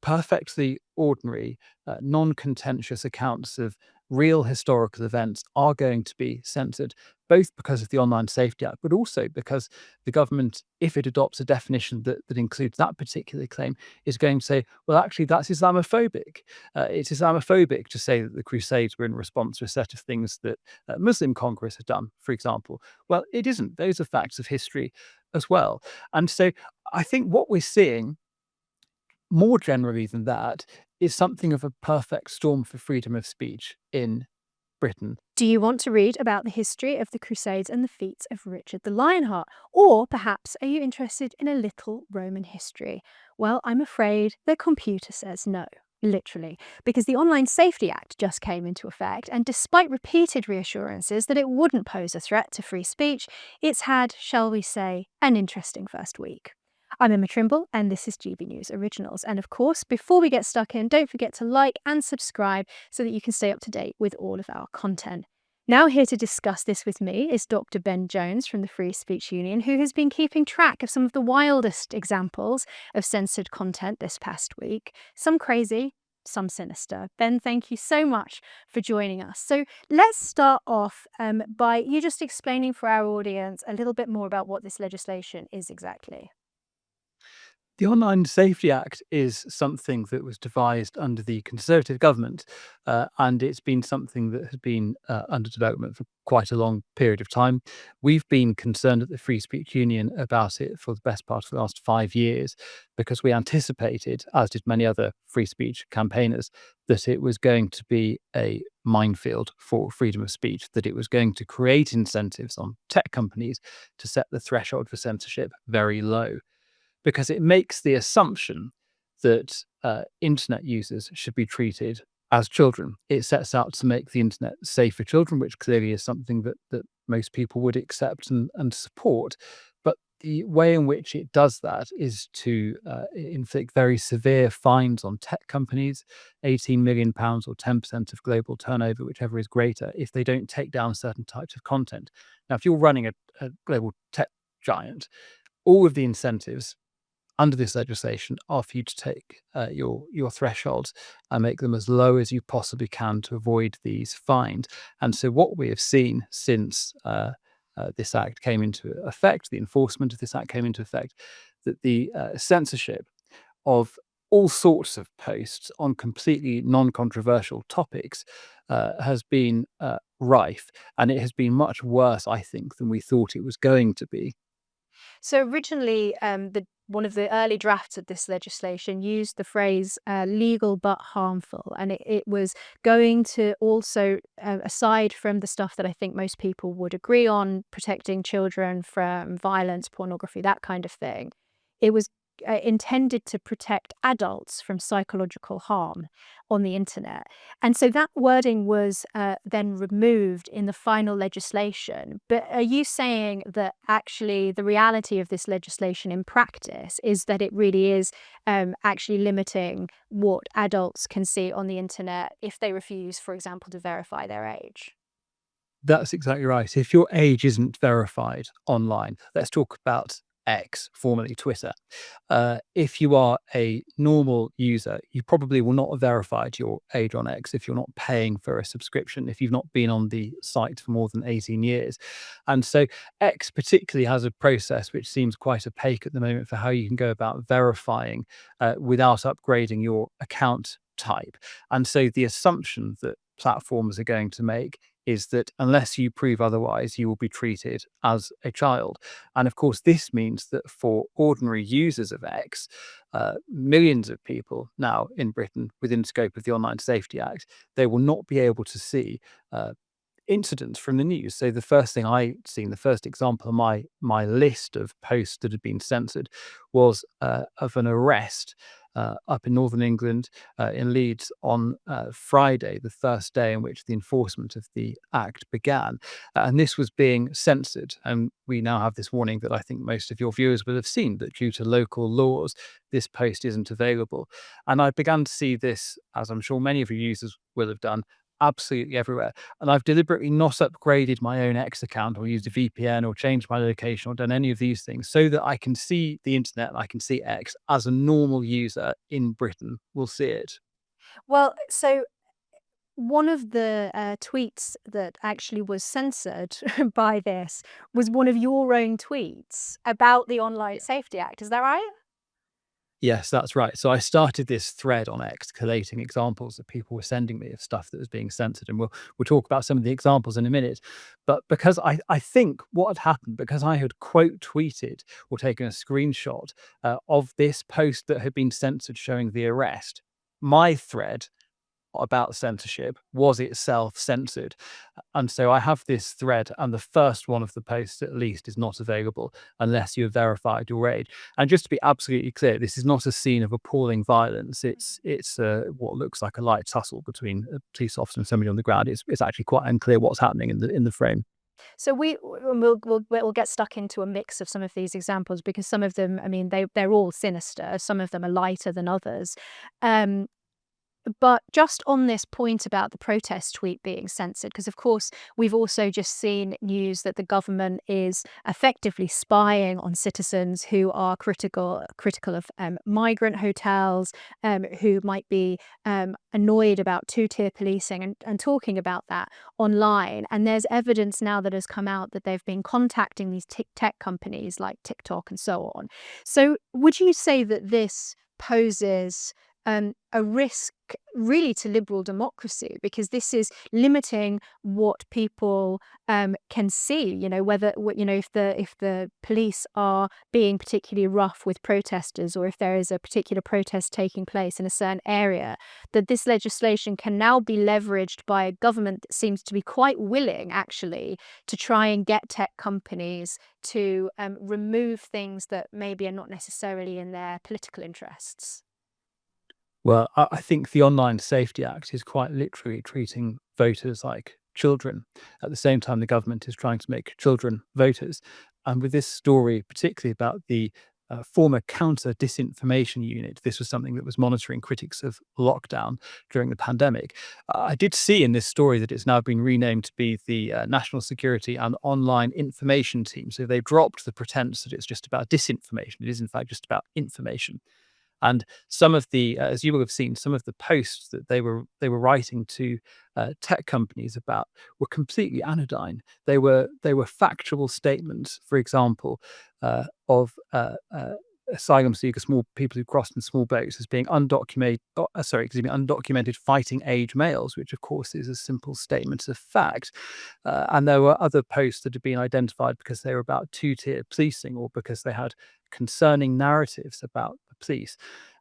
perfectly ordinary, non-contentious accounts of real historical events are going to be censored, both because of the Online Safety Act, but also because the government, if it adopts a definition that includes that particular claim, is going to say, well, actually, that's Islamophobic. It's Islamophobic to say that the Crusades were in response to a set of things that Muslim conquerors had done, for example. Well, it isn't. Those are facts of history as well. And so I think what we're seeing more generally than that is something of a perfect storm for freedom of speech in Britain. Do you want to read about the history of the Crusades and the feats of Richard the Lionheart? Or perhaps are you interested in a little Roman history? Well, I'm afraid the computer says no. Literally, because the Online Safety Act just came into effect, and despite repeated reassurances that it wouldn't pose a threat to free speech, it's had, shall we say, an interesting first week. I'm Emma Trimble, and this is GB News Originals. And of course, before we get stuck in, don't forget to like and subscribe so that you can stay up to date with all of our content. Now here to discuss this with me is Dr. Ben Jones from the Free Speech Union, who has been keeping track of some of the wildest examples of censored content this past week. Some crazy, some sinister. Ben, thank you so much for joining us. So let's start off by you just explaining for our audience a little bit more about what this legislation is exactly. The Online Safety Act is something that was devised under the Conservative government, and it's been something that has been under development for quite a long period of time. We've been concerned at the Free Speech Union about it for the best part of the last 5 years because we anticipated, as did many other free speech campaigners, that it was going to be a minefield for freedom of speech, that it was going to create incentives on tech companies to set the threshold for censorship very low, because it makes the assumption that internet users should be treated as children. It sets out to make the internet safe for children, which clearly is something that most people would accept and support. But the way in which it does that is to inflict very severe fines on tech companies, £18 million or 10% of global turnover, whichever is greater, if they don't take down certain types of content. Now, if you're running a global tech giant, all of the incentives under this legislation are for you to take your thresholds and make them as low as you possibly can to avoid these fines. And so what we have seen since this act came into effect, the enforcement of this act came into effect, that the censorship of all sorts of posts on completely non-controversial topics has been rife, and it has been much worse, I think, than we thought it was going to be. So originally, one of the early drafts of this legislation used the phrase legal but harmful. And it was going to also, aside from the stuff that I think most people would agree on, protecting children from violence, pornography, that kind of thing, it was intended to protect adults from psychological harm on the internet. And so that wording was then removed in the final legislation. But are you saying that actually the reality of this legislation in practice is that it really is actually limiting what adults can see on the internet if they refuse, for example, to verify their age? That's exactly right. If your age isn't verified online, let's talk about X, formerly Twitter. If you are a normal user, you probably will not have verified your age on X if you're not paying for a subscription, if you've not been on the site for more than 18 years. And so X particularly has a process which seems quite opaque at the moment for how you can go about verifying without upgrading your account type. And so the assumption that platforms are going to make is that unless you prove otherwise, you will be treated as a child. And of course, this means that for ordinary users of X, millions of people now in Britain within scope of the Online Safety Act, they will not be able to see incidents from the news. So the first thing I seen, the first example of my list of posts that had been censored was of an arrest up in northern England, in Leeds, on Friday, the first day in which the enforcement of the act began. And this was being censored. And we now have this warning that I think most of your viewers will have seen, that due to local laws, this post isn't available. And I began to see this, as I'm sure many of your users will have done, absolutely everywhere. And I've deliberately not upgraded my own X account or used a VPN or changed my location or done any of these things so that I can see the internet and I can see X as a normal user in Britain will see it. Well, so one of the tweets that actually was censored by this was one of your own tweets about the Online Safety Act. Is that right? Yes, that's right. So I started this thread on X collating examples that people were sending me of stuff that was being censored, and we'll talk about some of the examples in a minute. But because I think what had happened, because I had quote tweeted or taken a screenshot of this post that had been censored showing the arrest, my thread about censorship was itself censored. And so I have this thread, and the first one of the posts, at least, is not available unless you have verified your age. And just to be absolutely clear, this is not a scene of appalling violence. It's what looks like a light tussle between a police officer and somebody on the ground. It's actually quite unclear what's happening in the frame. So we'll get stuck into a mix of some of these examples because some of them, I mean, they're all sinister. Some of them are lighter than others. Um, But just on this point about the protest tweet being censored, because of course we've also just seen news that the government is effectively spying on citizens who are critical of migrant hotels, who might be annoyed about two-tier policing and talking about that online. And there's evidence now that has come out that they've been contacting these tech companies like TikTok and so on. So would you say that this poses a risk really to liberal democracy because this is limiting what people can see, you know, whether you know if the police are being particularly rough with protesters or if there is a particular protest taking place in a certain area, that this legislation can now be leveraged by a government that seems to be quite willing actually to try and get tech companies to remove things that maybe are not necessarily in their political interests. Well, I think the Online Safety Act is quite literally treating voters like children. At the same time, the government is trying to make children voters. And with this story, particularly about the former counter disinformation unit, this was something that was monitoring critics of lockdown during the pandemic. I did see in this story that it's now been renamed to be the National Security and Online Information Team. So they dropped the pretense that it's just about disinformation. It is, in fact, just about information. And some of the, as you will have seen, some of the posts that they were writing to tech companies about were completely anodyne. They were factual statements, for example, of asylum seekers, small people who crossed in small boats, as being undocumented fighting age males, which of course is a simple statement of fact. And there were other posts that had been identified because they were about two-tier policing or because they had concerning narratives about the police.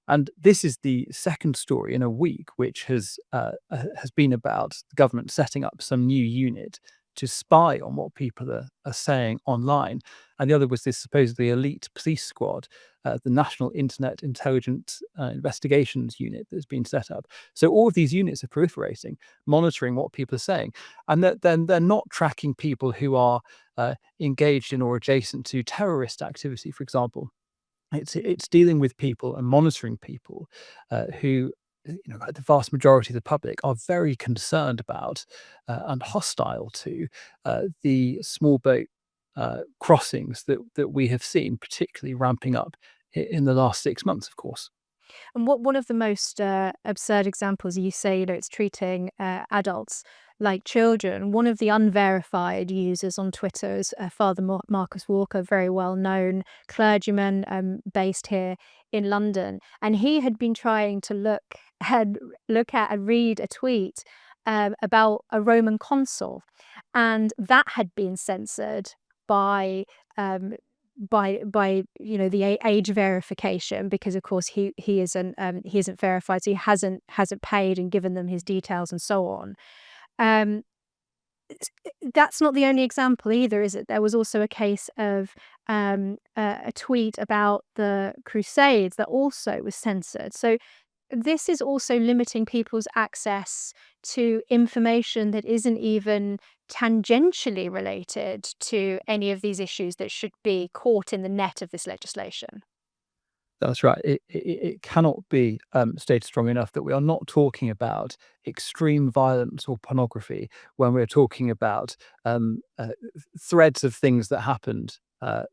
And this is the second story in a week, which has been about the government setting up some new unit to spy on what people are saying online. And the other was this supposedly elite police squad, the National Internet Intelligence Investigations Unit that's been set up. So all of these units are proliferating, monitoring what people are saying, and then they're not tracking people who are engaged in or adjacent to terrorist activity, for example. It's dealing with people and monitoring people who, you know, like the vast majority of the public are very concerned about and hostile to the small boat crossings that we have seen, particularly ramping up in the last 6 months, of course. And what one of the most absurd examples, you say, you know, it's treating adults like children. One of the unverified users on Twitter is Father Marcus Walker, very well known clergyman based here in London, and he had been trying to look at and read a tweet about a Roman consul, and that had been censored by um, by you know the age verification because of course he isn't verified, so he hasn't paid and given them his details and so on. um that's not the only example either, is it? There was also a case of a tweet about the Crusades that also was censored. So this is also limiting people's access to information that isn't even tangentially related to any of these issues that should be caught in the net of this legislation. That's right. It cannot be stated strong enough that we are not talking about extreme violence or pornography when we're talking about threads of things that happened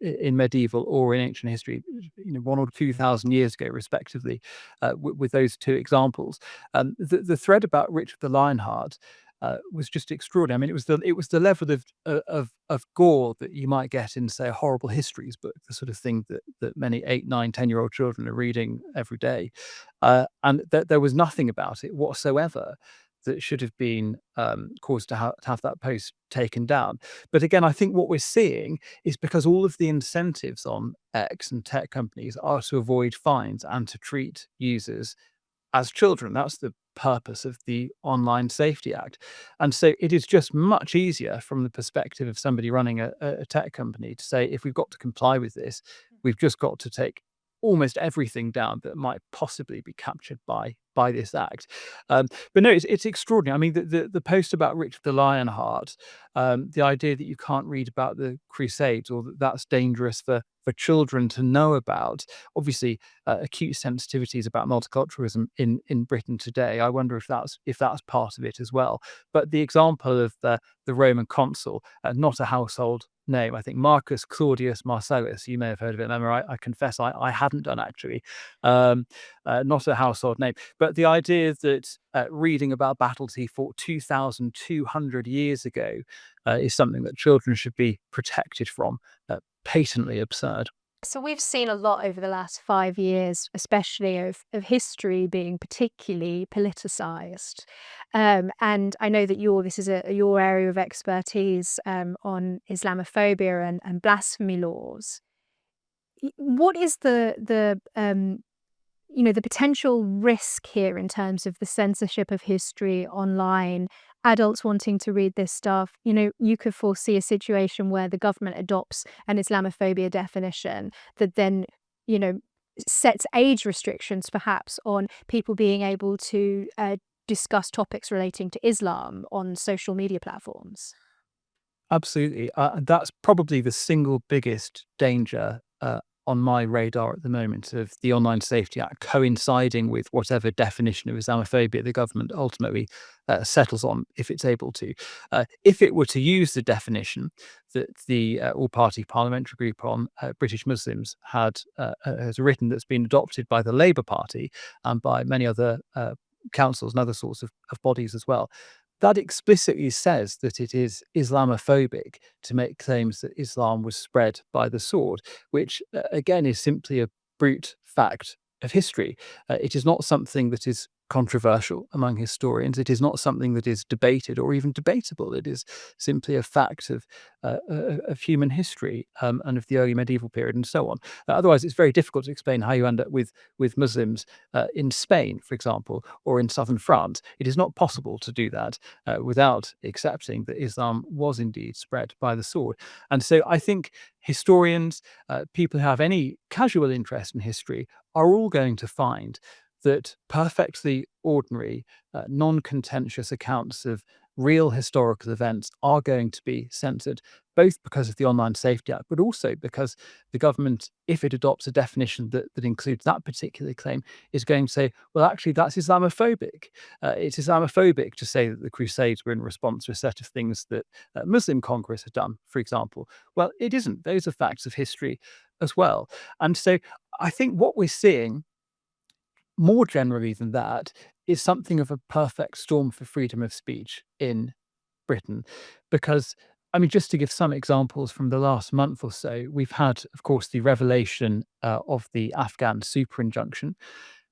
in medieval or in ancient history, 1 or 2 thousand years ago, respectively, with those two examples. The thread about Richard the Lionheart was just extraordinary. I mean, it was the level of gore that you might get in, say, a horrible histories book, the sort of thing that many 8, 9, 10-year-old children are reading every day, and there was nothing about it whatsoever that should have been caused to have that post taken down. But again, I think what we're seeing is because all of the incentives on X and tech companies are to avoid fines and to treat users as children. That's the purpose of the Online Safety Act. And so it is just much easier from the perspective of somebody running a tech company to say, if we've got to comply with this, we've just got to take almost everything down that might possibly be captured by this act. But no, it's extraordinary. I mean, the post about Richard the Lionheart, the idea that you can't read about the Crusades or that that's dangerous for children to know about. Obviously, acute sensitivities about multiculturalism in Britain today. I wonder if that's part of it as well. But the example of the Roman consul, not a household name, I think Marcus Claudius Marcellus. You may have heard of it. I confess I hadn't done actually. Not a household name, but the idea that reading about battles he fought 2,200 years ago is something that children should be protected from. Patently absurd. So we've seen a lot over the last 5 years, especially of history being particularly politicised. And I know that this is your area of expertise on Islamophobia and blasphemy laws. What is the potential risk here in terms of the censorship of history online, adults wanting to read this stuff? You could foresee a situation where the government adopts an Islamophobia definition that then, you know, sets age restrictions perhaps on people being able to discuss topics relating to Islam on social media platforms. Absolutely. That's probably the single biggest danger on my radar at the moment of the Online Safety Act coinciding with whatever definition of Islamophobia the government ultimately settles on, if it's able to. If it were to use the definition that the All Party Parliamentary Group on British Muslims has written, that's been adopted by the Labour Party and by many other councils and other sorts of bodies as well, that explicitly says that it is Islamophobic to make claims that Islam was spread by the sword, which again is simply a brute fact of history. It is not something that is controversial among historians. It is not something that is debated or even debatable. It is simply a fact of human history and of the early medieval period and so on. Otherwise, it's very difficult to explain how you end up with Muslims in Spain, for example, or in southern France. It is not possible to do that without accepting that Islam was indeed spread by the sword. And so I think historians, people who have any casual interest in history, are all going to find that perfectly ordinary, non contentious accounts of real historical events are going to be censored, both because of the Online Safety Act, but also because the government, if it adopts a definition that includes that particular claim, is going to say, well, actually, that's Islamophobic. It's Islamophobic to say that the Crusades were in response to a set of things that Muslim conquerors had done, for example. Well, it isn't. Those are facts of history as well. And so I think what we're seeing more generally than that is something of a perfect storm for freedom of speech in Britain. Because, I mean, just to give some examples from the last month or so, we've had, of course, the revelation of the Afghan super injunction.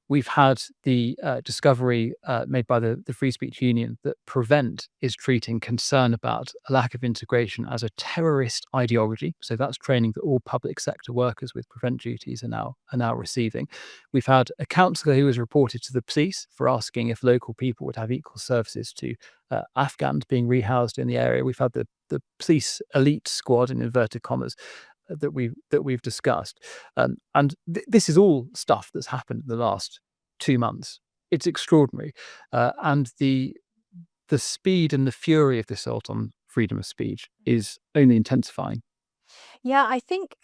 We've had the discovery made by the Free Speech Union that Prevent is treating concern about a lack of integration as a terrorist ideology. So that's training that all public sector workers with Prevent duties are now receiving. We've had a councillor who was reported to the police for asking if local people would have equal services to Afghans being rehoused in the area. We've had the police elite squad, in inverted commas, that we've discussed, and this is all stuff that's happened in the last 2 months. It's extraordinary, and the speed and the fury of the assault on freedom of speech is only intensifying. Yeah, I think,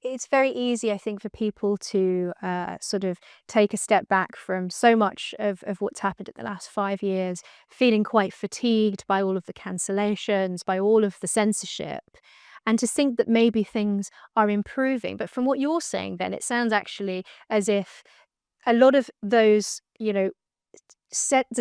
it's very easy, I think, for people to sort of take a step back from so much of what's happened in the last 5 years, feeling quite fatigued by all of the cancellations, by all of the censorship, and to think that maybe things are improving. But from what you're saying, then it sounds actually as if a lot of those, the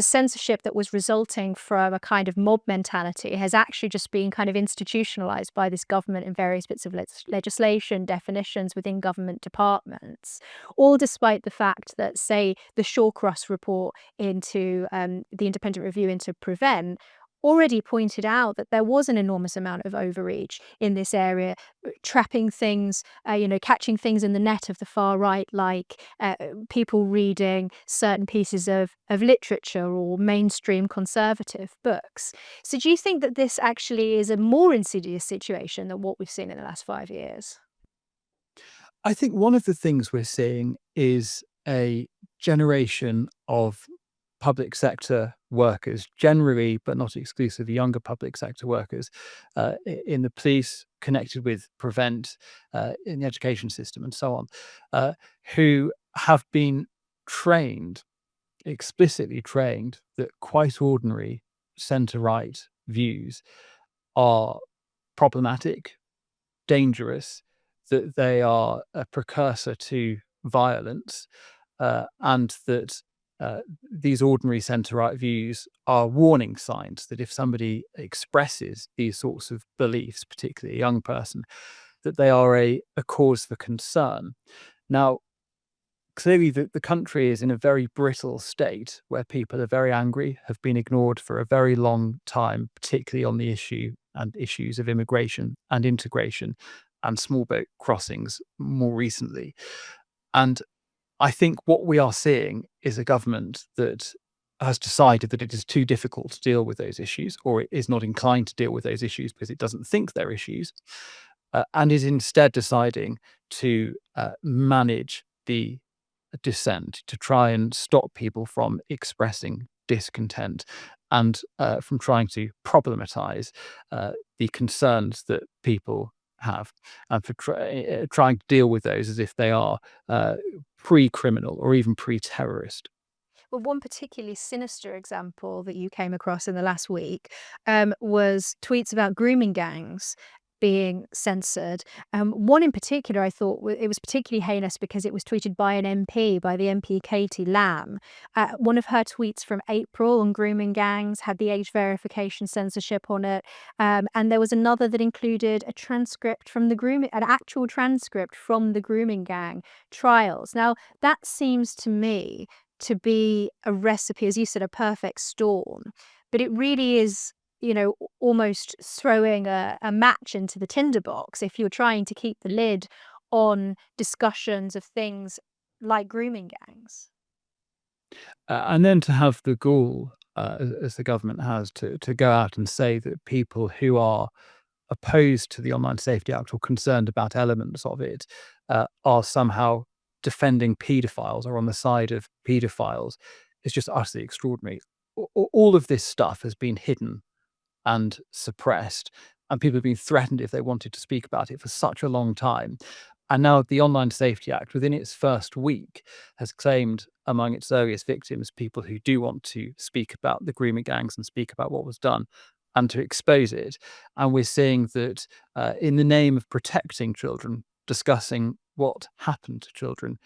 censorship that was resulting from a kind of mob mentality has actually just been kind of institutionalized by this government in various bits of legislation, definitions within government departments, all despite the fact that, say, the Shawcross report into the independent review into Prevent already pointed out that there was an enormous amount of overreach in this area, trapping things, catching things in the net of the far right, like people reading certain pieces of literature or mainstream conservative books. So, do you think that this actually is a more insidious situation than what we've seen in the last 5 years? I think one of the things we're seeing is a generation of public sector workers, generally, but not exclusively, younger public sector workers in the police, connected with Prevent, in the education system, and so on, uh, who have been trained, explicitly trained, that quite ordinary centre right views are problematic, dangerous, that they are a precursor to violence, and that these ordinary centre right views are warning signs that if somebody expresses these sorts of beliefs, particularly a young person, that they are a cause for concern. Now, clearly, the country is in a very brittle state where people are very angry, have been ignored for a very long time, particularly on the issue and issues of immigration and integration and small boat crossings more recently. And I think what we are seeing is a government that has decided that it is too difficult to deal with those issues, or it is not inclined to deal with those issues because it doesn't think they're issues, and is instead deciding to manage the dissent, to try and stop people from expressing discontent and from trying to problematize the concerns that people have, and for trying to deal with those as if they are pre-criminal or even pre-terrorist. Well, one particularly sinister example that you came across in the last week was tweets about grooming gangs being censored. One in particular, I thought it was particularly heinous because it was tweeted by an MP, by the MP Katie Lamb. One of her tweets from April on grooming gangs had the age verification censorship on it, and there was another that included a transcript from an actual transcript from the grooming gang trials. Now, that seems to me to be a recipe, as you said, a perfect storm. But it really is, almost throwing a match into the tinderbox if you're trying to keep the lid on discussions of things like grooming gangs. And then to have the gall, as the government has, to go out and say that people who are opposed to the Online Safety Act or concerned about elements of it are somehow defending paedophiles or on the side of paedophiles is just utterly extraordinary. All of this stuff has been hidden and suppressed, and people have been threatened if they wanted to speak about it for such a long time. And now the Online Safety Act, within its first week, has claimed among its earliest victims people who do want to speak about the grooming gangs and speak about what was done and to expose it. And we're seeing that in the name of protecting children, discussing what happened to children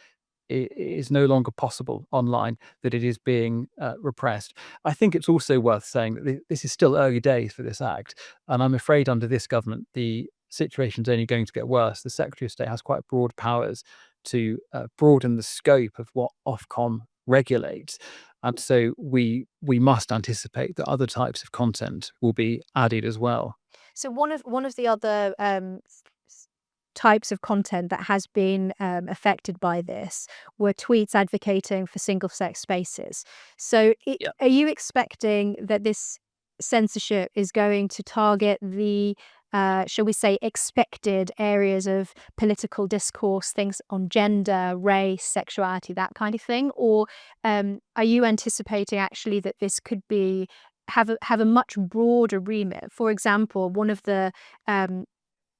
is no longer possible online, that it is being repressed. I think it's also worth saying that this is still early days for this act. And I'm afraid under this government, the situation's only going to get worse. The Secretary of State has quite broad powers to broaden the scope of what Ofcom regulates. And so we must anticipate that other types of content will be added as well. So one of the other types of content that has been affected by this were tweets advocating for single-sex spaces. So, Yeah. are you expecting that this censorship is going to target the, shall we say, expected areas of political discourse, things on gender, race, sexuality, that kind of thing, or are you anticipating actually that this could have a much broader remit? For example, one of the um,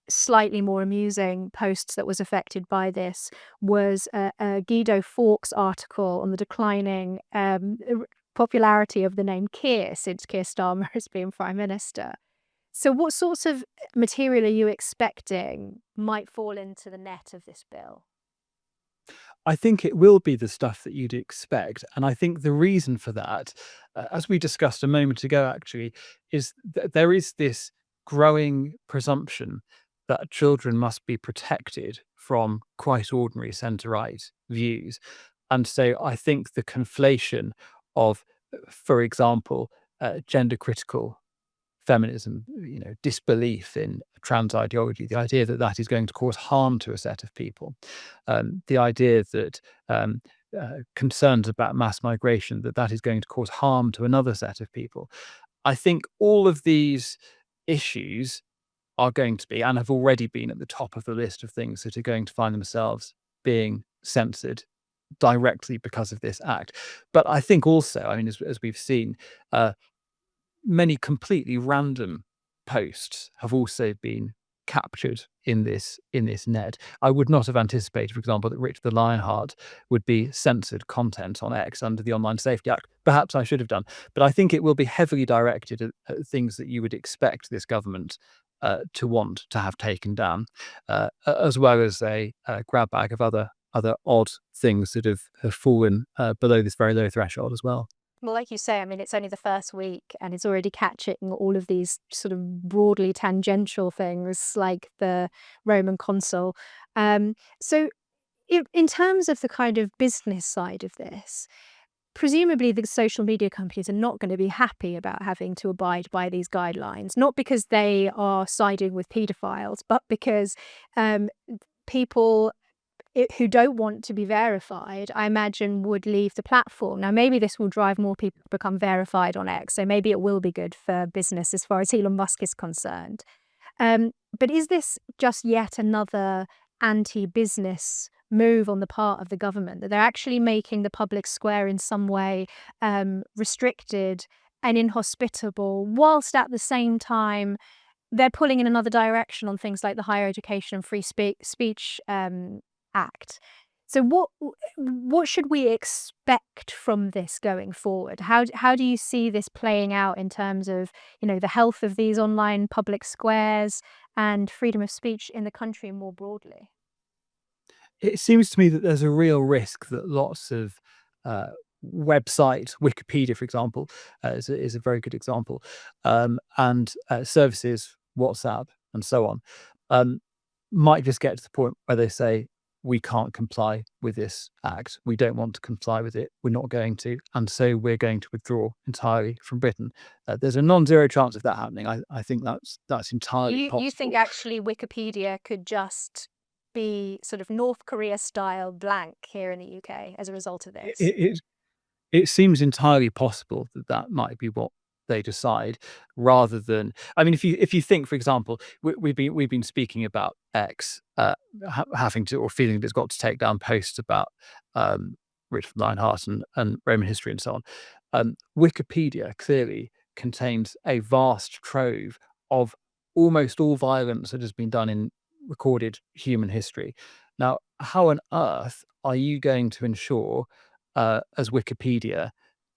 slightly more amusing posts that was affected by this was a Guido Fawkes article on the declining popularity of the name Keir since Keir Starmer has been Prime Minister. So what sorts of material are you expecting might fall into the net of this bill? I think it will be the stuff that you'd expect. And I think the reason for that, as we discussed a moment ago, actually, is that there is this growing presumption that children must be protected from quite ordinary centre right views. And so I think the conflation of, for example, gender critical feminism, disbelief in trans ideology, the idea that that is going to cause harm to a set of people, the idea that concerns about mass migration, that that is going to cause harm to another set of people. I think all of these issues are going to be, and have already been, at the top of the list of things that are going to find themselves being censored directly because of this act. But I think also, I mean, as we've seen, uh, many completely random posts have also been captured in this net. I would not have anticipated, for example, that Richard the Lionheart would be censored content on X under the Online Safety Act. Perhaps I should have done, but I think it will be heavily directed at things that you would expect this government to want to have taken down, as well as a grab bag of other odd things that have fallen below this very low threshold as well. Well, like you say, I mean, it's only the first week and it's already catching all of these sort of broadly tangential things like the Roman consul. So, in terms of the kind of business side of this, presumably the social media companies are not going to be happy about having to abide by these guidelines, not because they are siding with paedophiles, but because people who don't want to be verified, I imagine, would leave the platform. Now, maybe this will drive more people to become verified on X, so maybe it will be good for business as far as Elon Musk is concerned. But is this just yet another anti-business move on the part of the government, that they're actually making the public square in some way restricted and inhospitable, whilst at the same time they're pulling in another direction on things like the Higher Education and Free Speech Act. So what should we expect from this going forward? How do you see this playing out in terms of, the health of these online public squares and freedom of speech in the country more broadly? It seems to me that there's a real risk that lots of uh, websites, Wikipedia, for example, is a very good example, and services, WhatsApp, and so on, um, might just get to the point where they say, we can't comply with this act. We don't want to comply with it. We're not going to. And so we're going to withdraw entirely from Britain. There's a non-zero chance of that happening. I think that's entirely You think possible. actually Wikipedia could just be sort of North Korea style blank here in the UK as a result of It, this? it, it seems entirely possible that that might be what they decide, rather than, I mean, if you think, for example, we've been speaking about X having to, or feeling that it's got to take down posts about Richard Lionheart and Roman history and so on. Wikipedia clearly contains a vast trove of almost all violence that has been done in recorded human history. Now, how on earth are you going to ensure, as Wikipedia,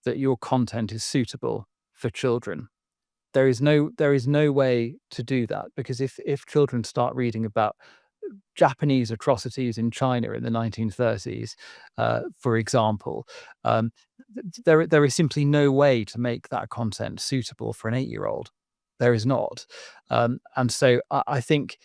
that your content is suitable for children? There is no way to do that, because if children start reading about Japanese atrocities in China in the 1930s, for example, um, there is simply no way to make that content suitable for an 8-year-old. There is not, and so I think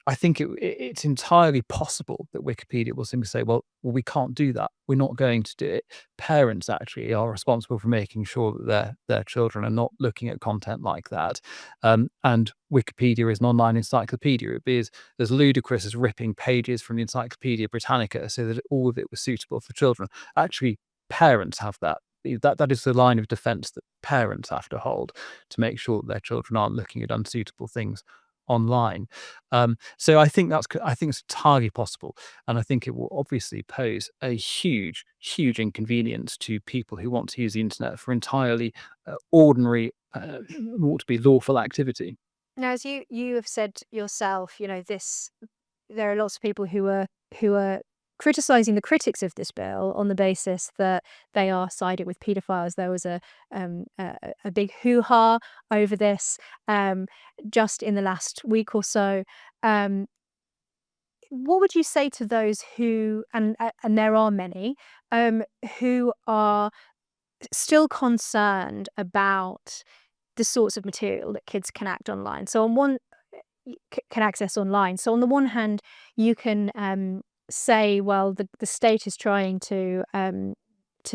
it's entirely possible that Wikipedia will simply say, "Well, we can't do that. We're not going to do it." Parents actually are responsible for making sure that their children are not looking at content like that. And Wikipedia is an online encyclopedia. It would be as ludicrous as ripping pages from the Encyclopedia Britannica so that all of it was suitable for children. Actually, parents have that. That is the line of defense that parents have to hold, to make sure that their children aren't looking at unsuitable things online. So I think it's entirely possible, and I think it will obviously pose a huge, huge inconvenience to people who want to use the internet for entirely ordinary, what to be lawful activity. Now, as you have said yourself, this there are lots of people who are criticizing the critics of this bill on the basis that they are sided with paedophiles. There was a big hoo-ha over this just in the last week or so. Um, what would you say to those who, and there are many, who are still concerned about the sorts of material that kids can act online? So on one can access online. So on the one hand, you can say, well, the state is trying to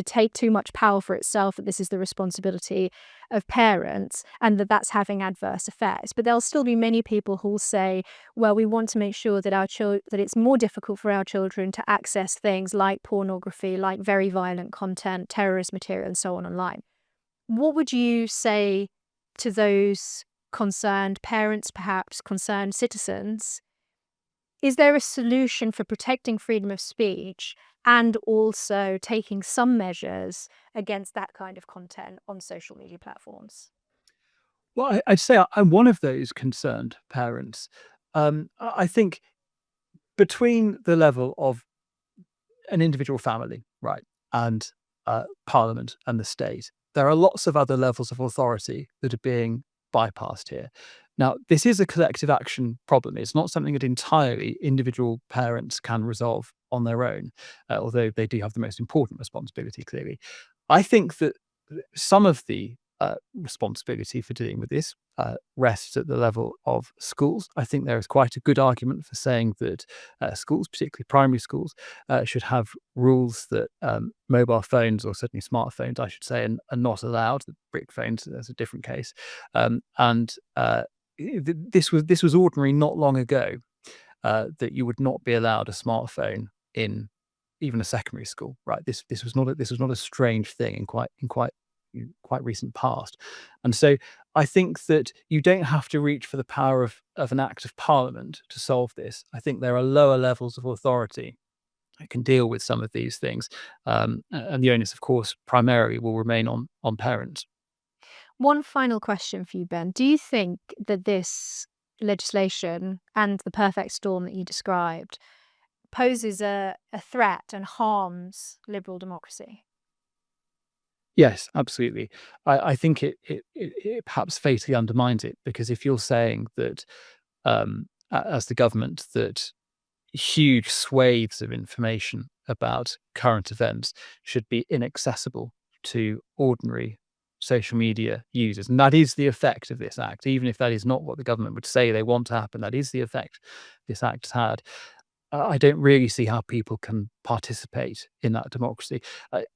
take too much power for itself, that this is the responsibility of parents, and that that's having adverse effects. But there'll still be many people who will say, well, we want to make sure that that it's more difficult for our children to access things like pornography, like very violent content, terrorist material, and so on online. What would you say to those concerned parents, perhaps concerned citizens? Is there a solution for protecting freedom of speech and also taking some measures against that kind of content on social media platforms? Well, I'd say I'm one of those concerned parents. I think between the level of an individual family, right, and Parliament and the state, there are lots of other levels of authority that are being bypassed here. Now, this is a collective action problem. It's not something that entirely individual parents can resolve on their own, although they do have the most important responsibility, clearly. I think that some of the responsibility for dealing with this rests at the level of schools. I think there is quite a good argument for saying that schools, particularly primary schools, should have rules that mobile phones, or certainly smartphones, I should say, are not allowed. The brick phones, there's a different case. And this was ordinary not long ago, that you would not be allowed a smartphone in even a secondary school, right? This was not a strange thing in quite recent past. And so I think that you don't have to reach for the power of an act of parliament to solve this. I think there are lower levels of authority that can deal with some of these things. And the onus, of course, primarily will remain on parents. One final question for you, Ben. Do you think that this legislation and the perfect storm that you described poses a threat and harms liberal democracy? Yes, absolutely. I think it perhaps fatally undermines it, because if you're saying that, as the government, that huge swathes of information about current events should be inaccessible to ordinary social media users, and that is the effect of this act, even if that is not what the government would say they want to happen, that is the effect this act has had. I don't really see how people can participate in that democracy.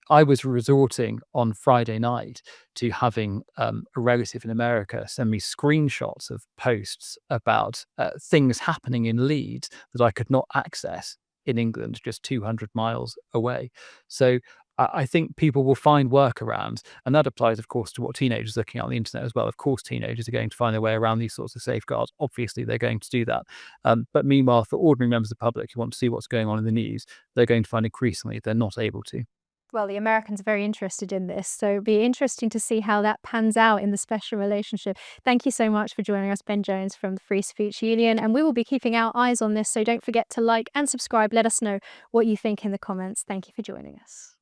I was resorting on Friday night to having a relative in America send me screenshots of posts about things happening in Leeds that I could not access in England, just 200 miles away. So I think people will find workarounds, and that applies, of course, to what teenagers are looking at on the internet as well. Of course, teenagers are going to find their way around these sorts of safeguards. Obviously, they're going to do that. But meanwhile, for ordinary members of the public who want to see what's going on in the news, they're going to find increasingly they're not able to. Well, the Americans are very interested in this, so it'll be interesting to see how that pans out in the special relationship. Thank you so much for joining us, Ben Jones from the Free Speech Union, and we will be keeping our eyes on this, so don't forget to like and subscribe. Let us know what you think in the comments. Thank you for joining us.